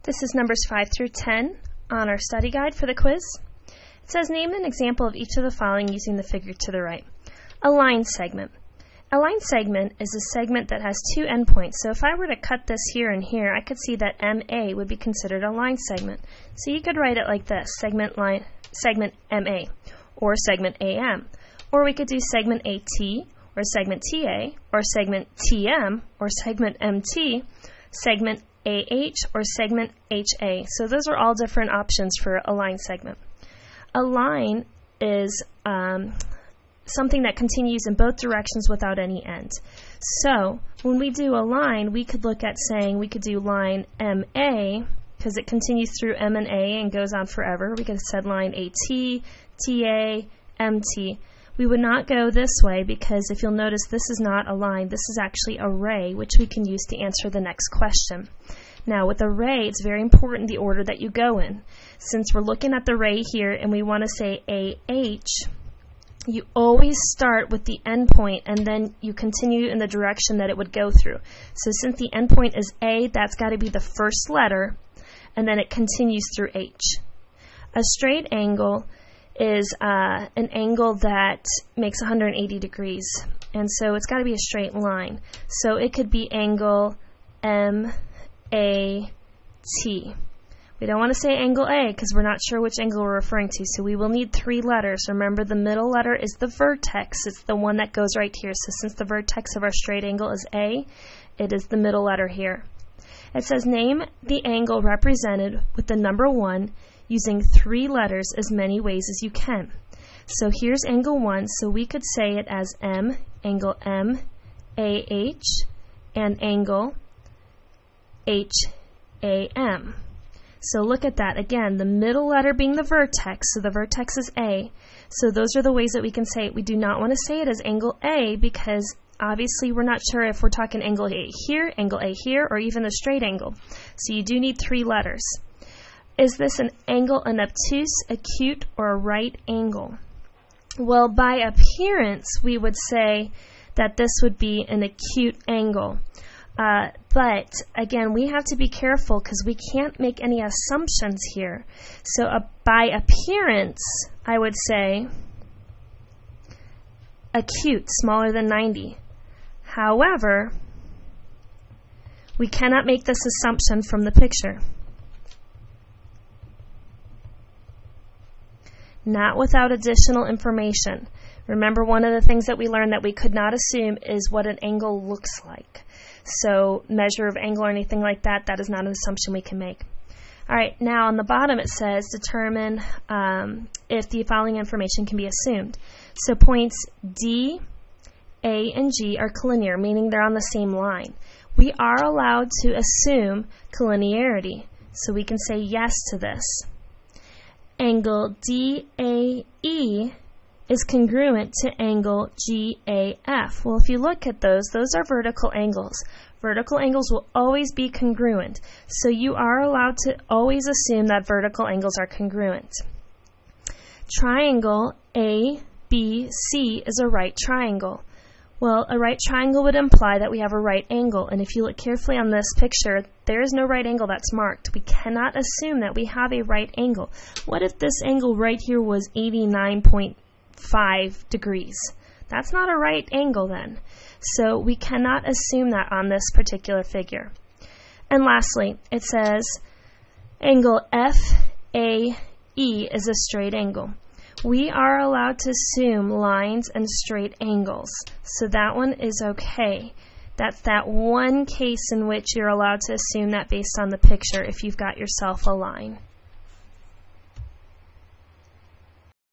This is numbers 5 through 10 on our study guide for the quiz. It says, name an example of each of the following using the figure to the right. A line segment. A line segment is a segment that has two endpoints. So if I were to cut this here and here, I could see that MA would be considered a line segment. So you could write it like this, segment MA, or segment AM. Or we could do segment AT, or segment TA, or segment TM, or segment MT, segment AH, or segment HA. So those are all different options for a line segment. A line is something that continues in both directions without any end. So when we do a line, we could look at saying we could do line MA because it continues through M and A and goes on forever. We could have said line AT, TA, MT. We would not go this way because if you'll notice, this is not a line. This is actually a ray, which we can use to answer the next question. Now, with a ray, it's very important the order that you go in. Since we're looking at the ray here and we want to say AH, you always start with the endpoint and then you continue in the direction that it would go through. So since the endpoint is A, that's got to be the first letter, and then it continues through H. A straight angle is an angle that makes 180 degrees, and so it's got to be a straight line. So it could be angle MAT. We don't want to say angle A because we're not sure which angle we're referring to, so we will need three letters. Remember, the middle letter is the vertex. It's the one that goes right here. So since the vertex of our straight angle is A, it is the middle letter here. It says, name the angle represented with the number 1 using three letters as many ways as you can. So here's angle 1, so we could say it as M, angle M, AH, and angle HAM. So look at that. Again, the middle letter being the vertex, so the vertex is A. So those are the ways that we can say it. We do not want to say it as angle A because obviously we're not sure if we're talking angle A here, or even the straight angle. So you do need three letters. Is this an angle, an obtuse, acute, or a right angle? Well, by appearance, we would say that this would be an acute angle. But again, we have to be careful because we can't make any assumptions here. So by appearance, I would say acute, smaller than 90. However, we cannot make this assumption from the picture. Not without additional information. Remember, one of the things that we learned that we could not assume is what an angle looks like. So measure of angle or anything like that, that is not an assumption we can make. All right, now on the bottom it says determine if the following information can be assumed. So points D, A, and G are collinear, meaning they're on the same line. We are allowed to assume collinearity, so we can say yes to this. Angle DAE is congruent to angle GAF. Well, if you look at those are vertical angles. Vertical angles will always be congruent. So you are allowed to always assume that vertical angles are congruent. Triangle ABC is a right triangle. Well, a right triangle would imply that we have a right angle, and if you look carefully on this picture, there is no right angle that's marked. We cannot assume that we have a right angle. What if this angle right here was 89.5 degrees? That's not a right angle then. So we cannot assume that on this particular figure. And lastly, it says angle FAE is a straight angle. We are allowed to assume lines and straight angles, so that one is okay. That's that one case in which you're allowed to assume that based on the picture if you've got yourself a line.